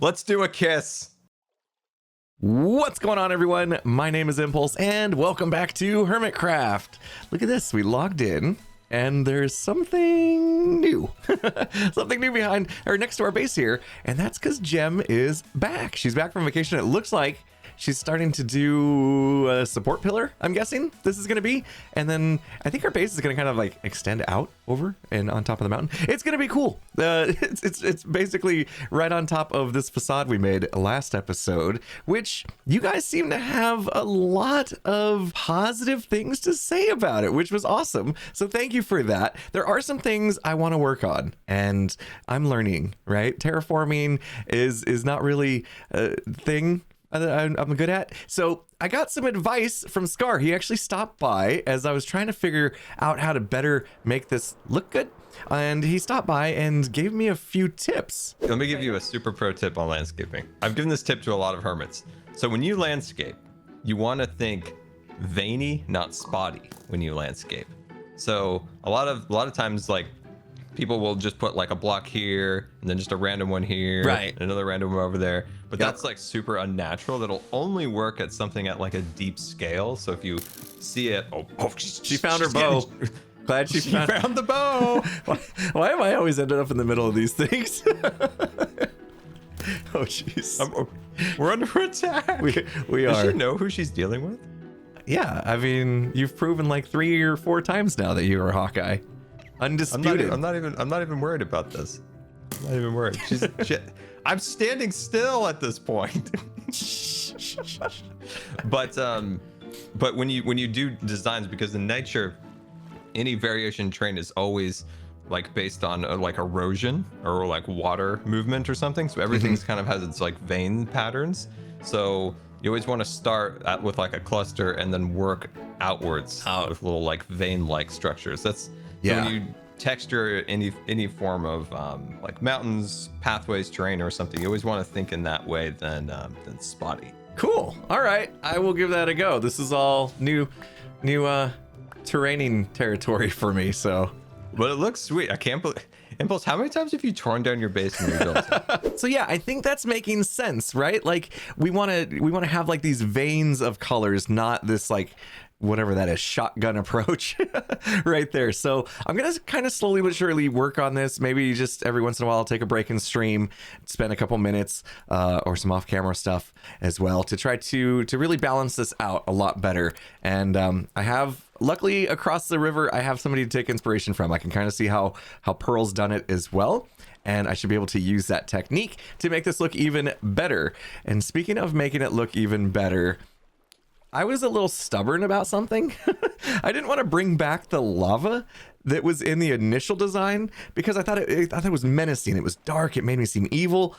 Let's do a kiss. What's going on, everyone? My name is Impulse, and welcome back to Hermitcraft. Look at this. We logged in, and there's something new. Something new behind, or next to our base here, and that's because Gem is back. She's back from vacation. It looks like she's starting to do a support pillar, I'm guessing this is going to be. And then I think our base is going to kind of like extend out over and on top of the mountain. It's going to be cool. It's basically right on top of this facade we made last episode, which you guys seem to have a lot of positive things to say about it, which was awesome. So thank you for that. There are some things I want to work on, and I'm learning, right? Terraforming is not really a thing I'm good at. So I got some advice from Scar. He actually stopped by as I was trying to figure out how to better make this look good. And he stopped by and gave me a few tips. Let me give you a super pro tip on landscaping. I've given this tip to a lot of hermits. So when you landscape, you want to think veiny, not spotty when you landscape. So a lot of times, like, people will just put like a block here and then just a random one here, right, and another random one over there. But that's like super unnatural. That'll only work at something at like a deep scale. So if you see it, she found her bow. Glad she found the bow. Why am I always ended up in the middle of these things? Oh jeez. We're under attack. We are. Does she know who she's dealing with? Yeah, I mean, you've proven like 3 or 4 times now that you're a Hawkeye. Undisputed. I'm not even worried about this. I'm not even worried. I'm standing still at this point. But when you do designs, because in nature, any variation in terrain is always like based on like erosion or like water movement or something. So everything's kind of has its like vein patterns. So you always want to start with like a cluster and then work outwards with little like vein-like structures. That's So when you texture any form of like mountains, pathways, terrain, or something, you always want to think in that way than spotty. Cool. All right, I will give that a go. This is all new terraining territory for me. So, but it looks sweet. I can't believe. Impulse, how many times have you torn down your base and rebuilt it? So yeah, I think that's making sense, right? Like we want to have like these veins of colors, not this like whatever that is, shotgun approach right there. So I'm gonna kind of slowly but surely work on this. Maybe just every once in a while I'll take a break and stream, spend a couple minutes or some off-camera stuff as well to try to really balance this out a lot better. And I have, luckily across the river, I have somebody to take inspiration from. I can kind of see how Pearl's done it as well, and I should be able to use that technique to make this look even better. And speaking of making it look even better, I was a little stubborn about something. I didn't want to bring back the lava that was in the initial design because I thought it was menacing. It was dark. It made me seem evil.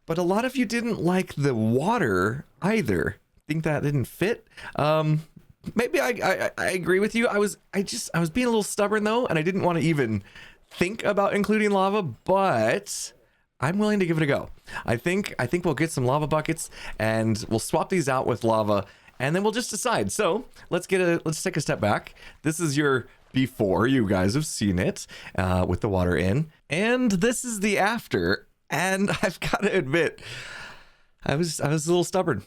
But a lot of you didn't like the water either. Think that didn't fit. Maybe I agree with you. I was being a little stubborn though, and I didn't want to even think about including lava, but I'm willing to give it a go. I think we'll get some lava buckets and we'll swap these out with lava, and then we'll just decide. So let's take a step back. This is your before. You guys have seen it with the water in, and this is the after. And I've got to admit, I was a little stubborn.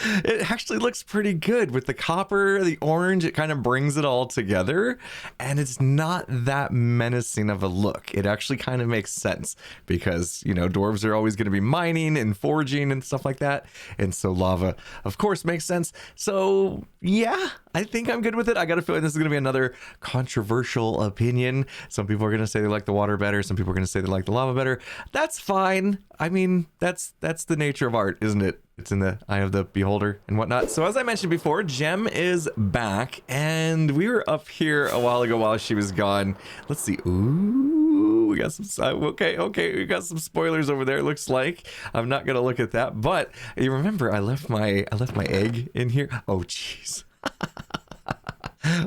It actually looks pretty good with the copper, the orange. It kind of brings it all together, and it's not that menacing of a look. It actually kind of makes sense because, you know, dwarves are always going to be mining and forging and stuff like that, and so lava, of course, makes sense. So yeah, I think I'm good with it. I got a feeling this is going to be another controversial opinion. Some people are going to say they like the water better. Some people are going to say they like the lava better. That's fine. I mean, that's the nature of art, isn't it? It's in the eye of the beholder and whatnot. So as I mentioned before, Gem is back, and we were up here a while ago while she was gone. Let's see. Ooh, we got some. Okay. We got some spoilers over there. It looks like I'm not gonna look at that, but you remember I left my egg in here. Oh, jeez.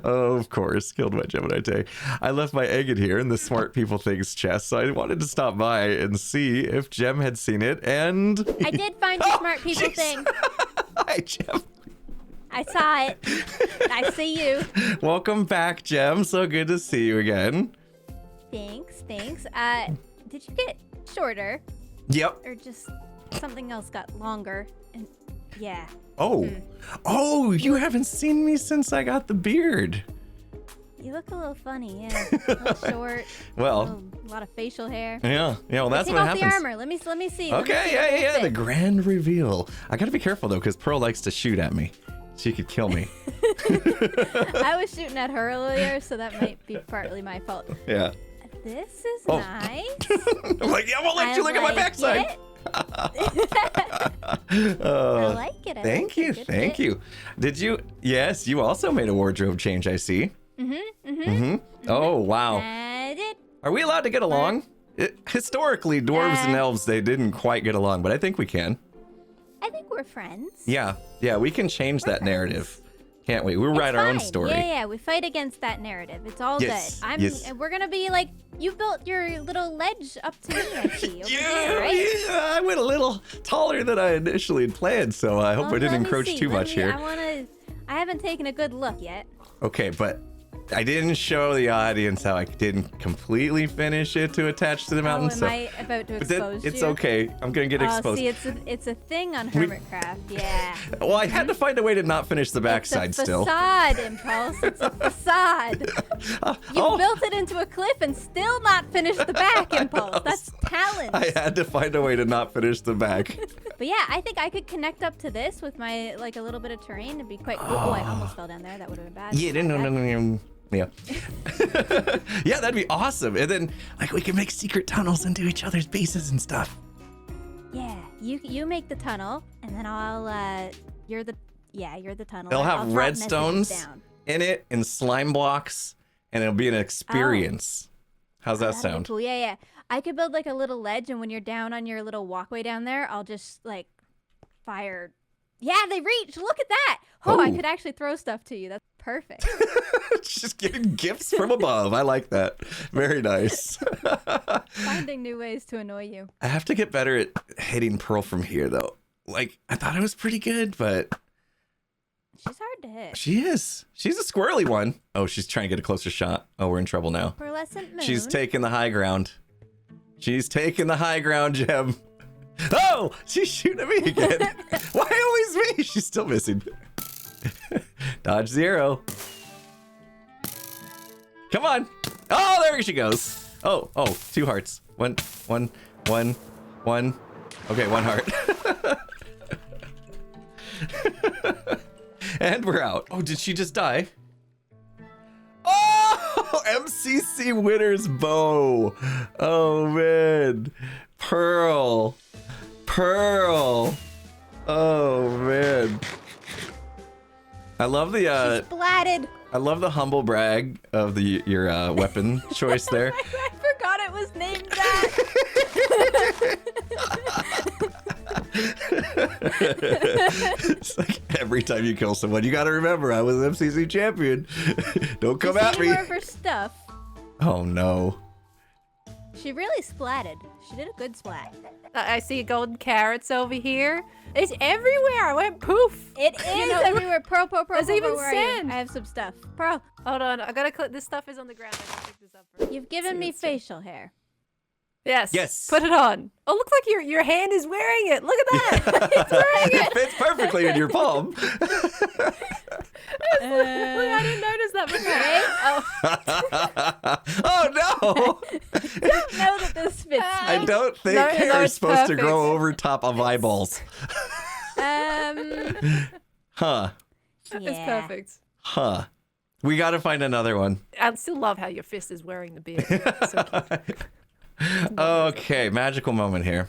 Oh, of course, killed my GeminiTay. I left my egg in here in the smart people things chest, so I wanted to stop by and see if Gem had seen it, and I did find the smart people thing. Hi, Gem. I saw it. I see you. Welcome back, Gem. So good to see you again. Thanks. Did you get shorter? Yep. Or just something else got longer. And yeah. Oh. Oh, you haven't seen me since I got the beard. You look a little funny, yeah. A little short. Well. A lot of facial hair. Yeah. Well, that's Take what off happens. the armor. Let me see. Okay, yeah. The grand reveal. I gotta be careful though, because Pearl likes to shoot at me. She could kill me. I was shooting at her earlier, so that might be partly my fault. Yeah. This is Oh. nice. I'm like, yeah, I won't let you look at my backside. I like it. Thank you. Thank you. Did you? Yes, you also made a wardrobe change, I see. Oh, wow. I did. Are we allowed to get along? Historically, dwarves and elves, they didn't quite get along, but I think we can. I think we're friends. Yeah, we can change that narrative. Can't we? We'll write It's our own fine. story. Yeah, we fight against that narrative. It's all Yes, good. yes. We're gonna be like, you built your little ledge up to me, I see. Over there, right? Yeah, I went a little taller than I initially had planned, so I hope I didn't Let me encroach see. too much here. I haven't taken a good look yet. Okay, but I didn't show the audience how I didn't completely finish it to attach to the mountain. Am I about to but then expose it's you? okay. I'm gonna get exposed. See, it's a thing on Hermitcraft. Yeah. Well, I had to find a way to not finish the backside It's a still. facade, Impulse. It's a facade. You built it into a cliff and still not finished the back, Impulse. That's talent. I had to find a way to not finish the back. But yeah, I think I could connect up to this with my like a little bit of terrain. It'd be quite cool. Oh, I almost fell down there. That would have been bad. Yeah, no. Yeah. Yeah, that'd be awesome. And then like we can make secret tunnels into each other's bases and stuff. Yeah, you make the tunnel, and then I'll you're the tunnel. It'll have I'll drop redstones messages down. in it and slime blocks, and it'll be an experience. How's that That'd be sound? cool. Yeah. I could build like a little ledge, and when you're down on your little walkway down there, I'll just like fire. Yeah, they reach. Look at that. Oh, I Oh. could actually throw stuff to you. That's perfect. Just getting gifts from above. I like that. Very nice. Finding new ways to annoy you. I have to get better at hitting Pearl from here, though. Like, I thought I was pretty good, but She's hard to hit. she is. She's a squirrely one. Oh, she's trying to get a closer shot. Oh, we're in trouble now. Pearlescent moon. She's taking the high ground. She's taking the high ground, Gem. Oh, she's shooting at me again. Why always me? She's still missing. Dodge 0. Come on. Oh, there she goes. Oh, 2 hearts. One. Okay, 1 heart. And we're out. Oh, did she just die? Oh, MCC winner's bow. Oh, man. Pearl. Oh, man. I love the Splatted. I love the humble brag of your weapon choice there. I forgot it was named that. It's like every time you kill someone, you got to remember I was MCC champion. Don't come at me. More of her stuff. Oh no. She really splatted. She did a good splat. I see golden carrots over here. It's everywhere. I went poof. It is everywhere. Pearl. There's even where are you? sand. I have some stuff. Pearl, Hold on. I gotta click. This stuff is on the ground. I gotta pick this up first. you've given me facial hair. Yes. Yes. Put it on. Oh, looks like your hand is wearing it. Look at that. It's wearing It fits perfectly in your palm. Look, I didn't notice that before. Oh, Oh no. Don't know that this fits me. I don't think No, hair no, is it's supposed to perfect. grow over top of eyeballs. Huh. it's perfect. Huh. We got to find another one. I still love how your fist is wearing the beard. So cute. Okay, magical moment here.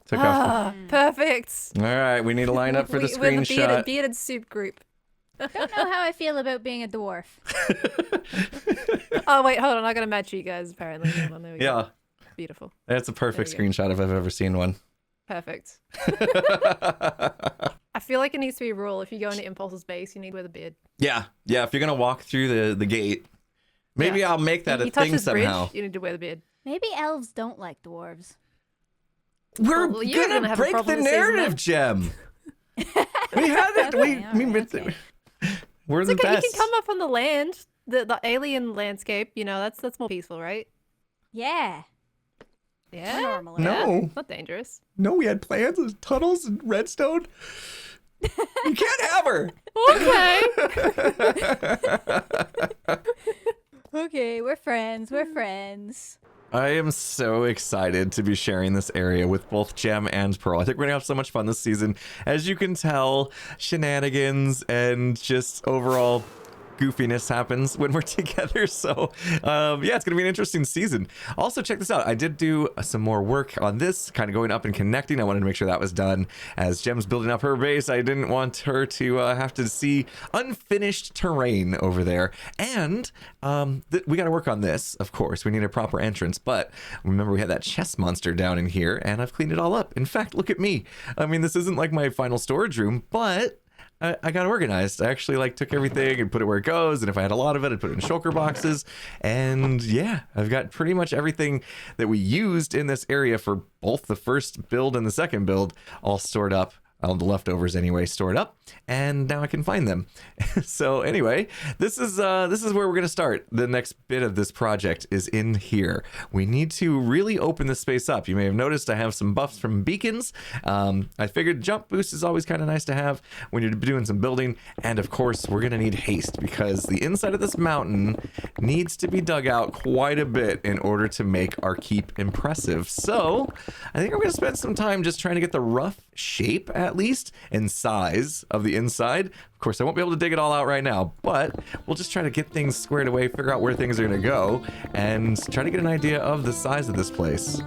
Took off. Perfect. All right, we need to line up for the We're the screenshot. bearded soup group. Don't know how I feel about being a dwarf. Oh wait, hold on. I gotta match you guys. Apparently. Hold on, there we go. Yeah, Beautiful. that's a perfect There you screenshot if I've ever seen one. Perfect. I feel like it needs to be a rule. If you go into Impulse's base, you need to wear the beard. Yeah. If you're gonna walk through the gate, maybe Yeah. I'll make that you a touch thing this bridge, somehow. you need to wear the beard. Maybe elves don't like dwarves. We're Well, you're gonna gonna have a break the problem this season, narrative, Gem. We had it. Okay, we alright, okay. We're the It's okay. best. You can come up on the land, the alien landscape. You know, that's more peaceful, right? Yeah. Yeah. We're normal. No. It's not dangerous. No, we had plans with tunnels and redstone. You can't have her. Okay. Okay, we're friends. We're friends. I am so excited to be sharing this area with both Gem and Pearl. I think we're gonna have so much fun this season. As you can tell, shenanigans and just overall goofiness happens when we're together. So yeah, it's gonna be an interesting season. Also, check this out. I did do some more work on this, kind of going up and connecting. I wanted to make sure that was done. As Gem's building up her base, I didn't want her to have to see unfinished terrain over there. And we got to work on this, of course. We need a proper entrance. But remember, we had that chest monster down in here, and I've cleaned it all up. In fact, look at me. I mean, this isn't like my final storage room, but I got organized. I actually like took everything and put it where it goes. And if I had a lot of it, I'd put it in shulker boxes. And yeah, I've got pretty much everything that we used in this area for both the first build and the second build all stored up. All the leftovers anyway stored up, and now I can find them. So anyway, this is where we're gonna start. The next bit of this project is in here. We need to really open this space up. You may have noticed I have some buffs from beacons. I figured jump boost is always kind of nice to have when you're doing some building, and of course we're gonna need haste because the inside of this mountain needs to be dug out quite a bit in order to make our keep impressive. So I think I'm gonna spend some time just trying to get the rough shape at least and size of the inside. Of course, I won't be able to dig it all out right now, but we'll just try to get things squared away, figure out where things are going to go, and try to get an idea of the size of this place.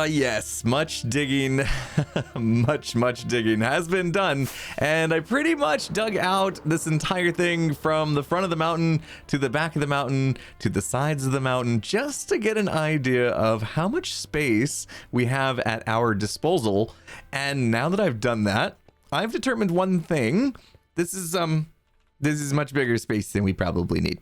Yes, much digging, much digging has been done, and I pretty much dug out this entire thing from the front of the mountain to the back of the mountain to the sides of the mountain just to get an idea of how much space we have at our disposal. And now that I've done that, I've determined one thing. This is much bigger space than we probably need.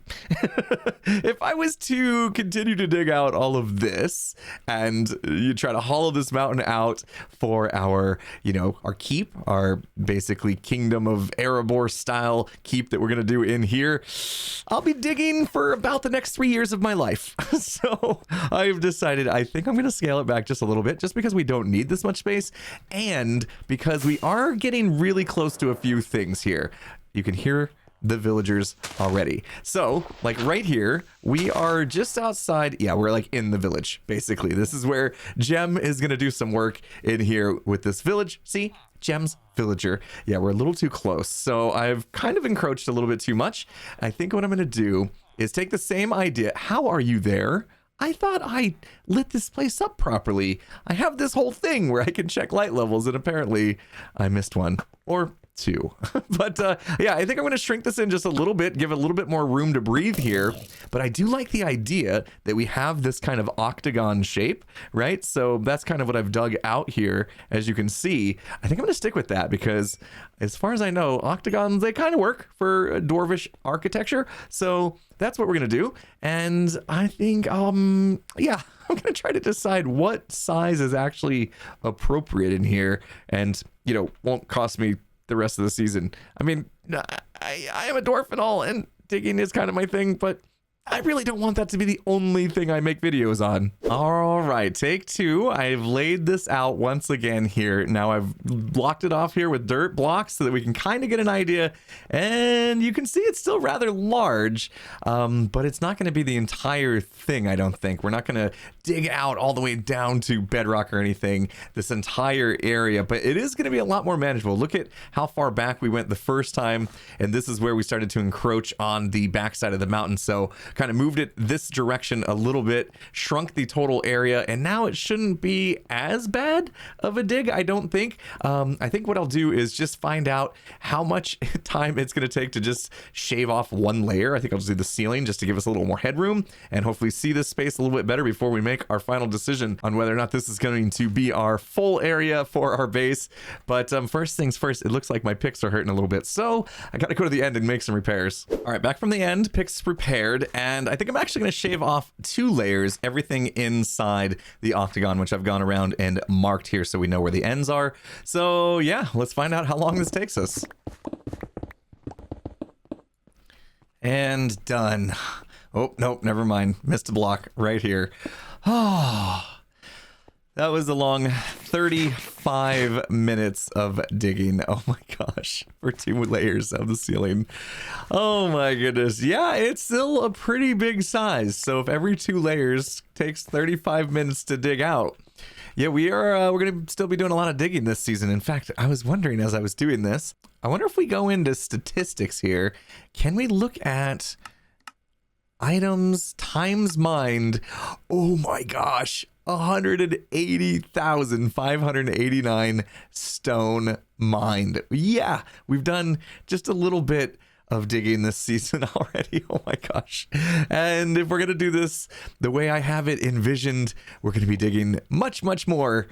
If I was to continue to dig out all of this and you try to hollow this mountain out for our, our keep, our basically Kingdom of Erebor style keep that we're going to do in here, I'll be digging for about the next 3 years of my life. So I've decided I think I'm going to scale it back just a little bit just because we don't need this much space and because we are getting really close to a few things here. You can hear the villagers already. So like right here, we are just outside. Yeah, we're like in the village, basically. This is where Gem is going to do some work in here with this village. See, Gem's villager. Yeah, we're a little too close. So I've kind of encroached a little bit too much. I think what I'm going to do is take the same idea. How are you there? I thought I lit this place up properly. I have this whole thing where I can check light levels and apparently I missed one. Or 2. But yeah, I think I'm going to shrink this in just a little bit, give it a little bit more room to breathe here. But I do like the idea that we have this kind of octagon shape, right? So that's kind of what I've dug out here, as you can see. I think I'm going to stick with that because as far as I know, octagons, they kind of work for dwarvish architecture. So that's what we're going to do. And I think, yeah, I'm going to try to decide what size is actually appropriate in here and, you know, won't cost me the rest of the season. I mean, I am a dwarf and all, and digging is kind of my thing, but I really don't want that to be the only thing I make videos on. All right, take 2. I've laid this out once again here. Now I've blocked it off here with dirt blocks so that we can kind of get an idea. And you can see it's still rather large, but it's not going to be the entire thing, I don't think. We're not going to dig out all the way down to bedrock or anything, this entire area, but it is going to be a lot more manageable. Look at how far back we went the first time, and this is where we started to encroach on the backside of the mountain. So kind of moved it this direction a little bit, shrunk the total area, and now it shouldn't be as bad of a dig, I don't think. I think what I'll do is just find out how much time it's going to take to just shave off one layer. I think I'll just do the ceiling just to give us a little more headroom and hopefully see this space a little bit better before we make our final decision on whether or not this is going to be our full area for our base. But first things first, it looks like my picks are hurting a little bit, so I got to go to the end and make some repairs. All right, back from the end, picks repaired, and I think I'm actually going to shave off 2 layers, everything inside the octagon, which I've gone around and marked here so we know where the ends are. So yeah, let's find out how long this takes us. And done. Oh, nope, never mind. Missed a block right here. Oh, that was a long 35 minutes of digging. Oh my gosh, for 2 layers of the ceiling. Oh my goodness. Yeah, it's still a pretty big size. So if every 2 layers takes 35 minutes to dig out, yeah, we're going to still be doing a lot of digging this season. In fact, I was wondering as I was doing this, I wonder if we go into statistics here, can we look at items times mined? Oh my gosh, 180,589 stone mined. Yeah, we've done just a little bit of digging this season already. Oh my gosh. And if we're going to do this the way I have it envisioned, we're going to be digging much, much more.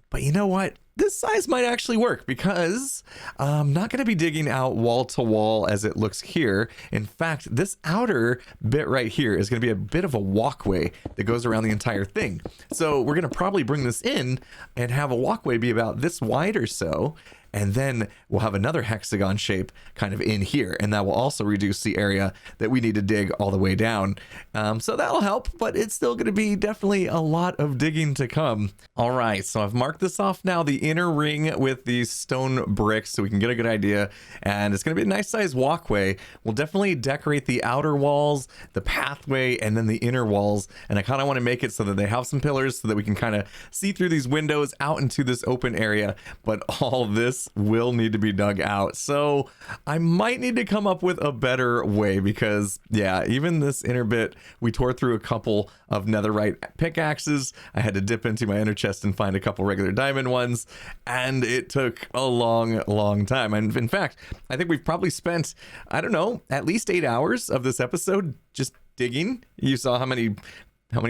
But you know what? This size might actually work because I'm not going to be digging out wall to wall as it looks here. In fact, this outer bit right here is going to be a bit of a walkway that goes around the entire thing. So we're going to probably bring this in and have a walkway be about this wide or so. And then we'll have another hexagon shape kind of in here. And that will also reduce the area that we need to dig all the way down. So that'll help, but it's still going to be definitely a lot of digging to come. All right, so I've marked this off now, the inner ring with these stone bricks so we can get a good idea. And it's going to be a nice size walkway. We'll definitely decorate the outer walls, the pathway, and then the inner walls. And I kind of want to make it so that they have some pillars so that we can kind of see through these windows out into this open area. But all this will need to be dug out, so I might need to come up with a better way because yeah, even this inner bit, we tore through a couple of netherite pickaxes. I had to dip into my inner chest and find a couple regular diamond ones, and it took a long time. And in fact, I think we've probably spent, I don't know, at least 8 hours of this episode just digging. You saw how many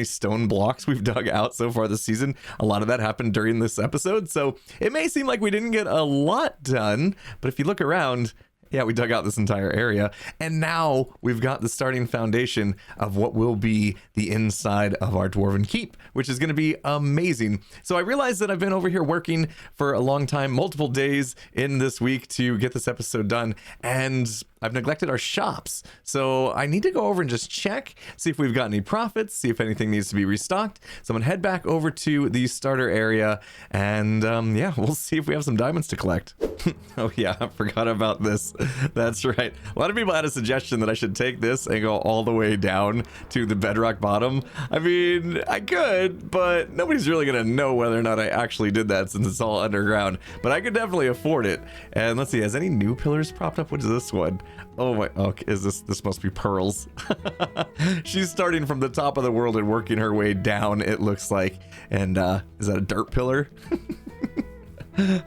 stone blocks we've dug out so far this season. A lot of that happened during this episode, so it may seem like we didn't get a lot done, but if you look around, yeah, we dug out this entire area, and now we've got the starting foundation of what will be the inside of our Dwarven Keep, which is going to be amazing. So I realized that I've been over here working for a long time, multiple days in this week to get this episode done, and I've neglected our shops. So I need to go over and just check, see if we've got any profits, see if anything needs to be restocked. So I'm gonna head back over to the starter area, and yeah, we'll see if we have some diamonds to collect. Oh yeah, I forgot about this. That's right. A lot of people had a suggestion that I should take this and go all the way down to the bedrock bottom. I mean, I could, but nobody's really gonna know whether or not I actually did that since it's all underground. But I could definitely afford it. And let's see, has any new pillars popped up? What is this one? Oh my, okay, is this must be pearls. She's starting from the top of the world and working her way down, it looks like. And is that a dirt pillar?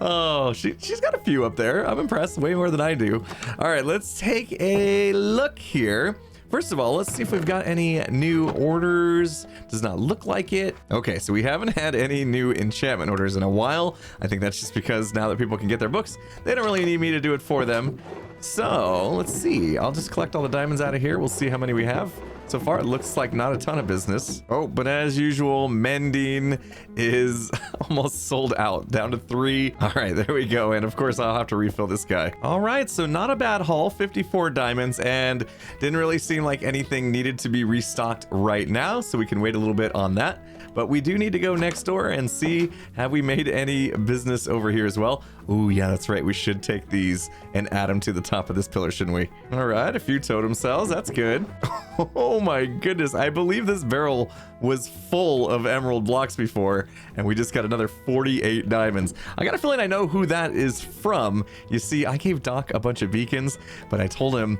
Oh, she's got a few up there. I'm impressed, way more than I do. All right, let's take a look here. First of all, let's see if we've got any new orders. Does not look like it. Okay, so we haven't had any new enchantment orders in a while. I think that's just because now that people can get their books, they don't really need me to do it for them. So let's see. I'll just collect all the diamonds out of here. We'll see how many we have. So far, it looks like not a ton of business. Oh, but as usual, mending is almost sold out, down to 3. All right, there we go. And of course, I'll have to refill this guy. All right, so not a bad haul, 54 diamonds, and didn't really seem like anything needed to be restocked right now, so we can wait a little bit on that. But we do need to go next door and see, have we made any business over here as well? Oh, yeah, that's right. We should take these and add them to the top of this pillar, shouldn't we? All right, a few totem cells. That's good. Oh my goodness. I believe this barrel was full of emerald blocks before, and we just got another 48 diamonds. I got a feeling I know who that is from. You see, I gave Doc a bunch of beacons, but I told him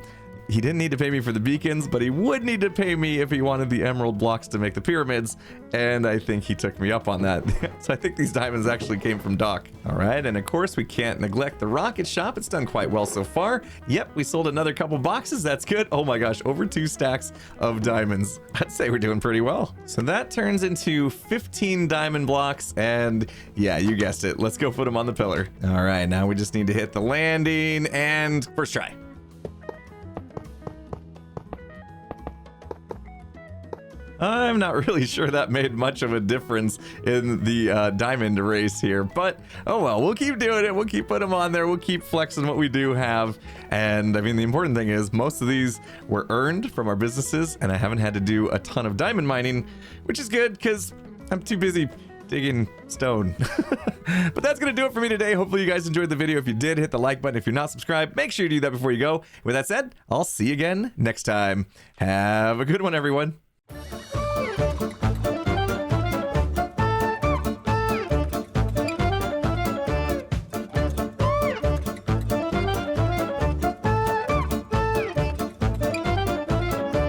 he didn't need to pay me for the beacons, but he would need to pay me if he wanted the emerald blocks to make the pyramids, and I think he took me up on that. So I think these diamonds actually came from Doc. All right, and of course we can't neglect the rocket shop. It's done quite well so far. Yep, we sold another couple boxes. That's good. Oh my gosh, over 2 stacks of diamonds. I'd say we're doing pretty well. So that turns into 15 diamond blocks, and yeah, you guessed it. Let's go put them on the pillar. All right, now we just need to hit the landing, and first try. I'm not really sure that made much of a difference in the diamond race here, but oh well, we'll keep doing it. We'll keep putting them on there. We'll keep flexing what we do have. And I mean, the important thing is most of these were earned from our businesses, and I haven't had to do a ton of diamond mining, which is good because I'm too busy digging stone. But that's gonna do it for me today. Hopefully you guys enjoyed the video. If you did, hit the like button. If you're not subscribed, make sure you do that before you go. With that said, I'll see you again next time. Have a good one, everyone.